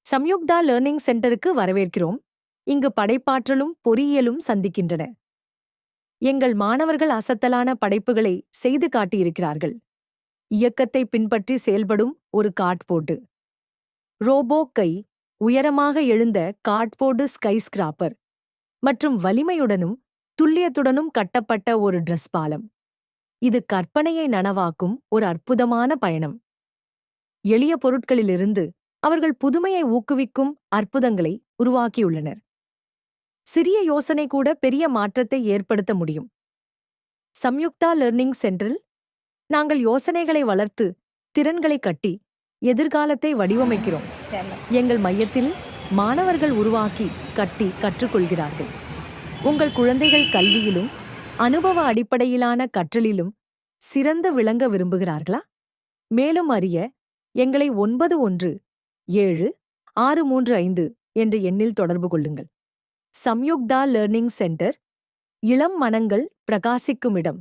Samyuktha learning சென்டருக்கு வரவேற்கிறோம். இங்கு படைப்பாற்றலும் பொறியியலும் சந்திக்கின்றன. எங்கள் மாணவர்கள் அசத்தலான படைப்புகளை செய்து காட்டியிருக்கிறார்கள். இயக்கத்தை பின்பற்றி செயல்படும் ஒரு கார்ட்போர்டு, ரோபோ கை, உயரமாக எழுந்த கார்ட்போர்டு ஸ்கைஸ்கிராப்பர் மற்றும் வலிமையுடனும் துல்லியத்துடனும் கட்டப்பட்ட ஒரு டிரஸ் பாலம். இது கற்பனையை நனவாக்கும் ஒரு அற்புதமான பயணம். எளிய பொருட்களிலிருந்து அவர்கள் புதுமையை ஊக்குவிக்கும் அற்புதங்களை உருவாக்கியுள்ளனர். சிறிய யோசனை கூட பெரிய மாற்றத்தை ஏற்படுத்த முடியும். சம்யுக்தா லேர்னிங் சென்டரில் நாங்கள் யோசனைகளை வளர்த்து திறன்களை கட்டி எதிர்காலத்தை வடிவமைக்கிறோம். எங்கள் மையத்தில் மாணவர்கள் உருவாக்கி கட்டி கற்றுக்கொள்கிறார்கள். உங்கள் குழந்தைகள் கல்வியிலும் அனுபவ அடிப்படையிலான கற்றலிலும் சிறந்து விளங்க விரும்புகிறார்களா? மேலும் அறிய எங்களை 917635 என்ற எண்ணில் தொடர்பு கொள்ளுங்கள். சம்யுக்தா லேர்னிங் சென்டர், இளம் மனங்கள் பிரகாசிக்கும் இடம்.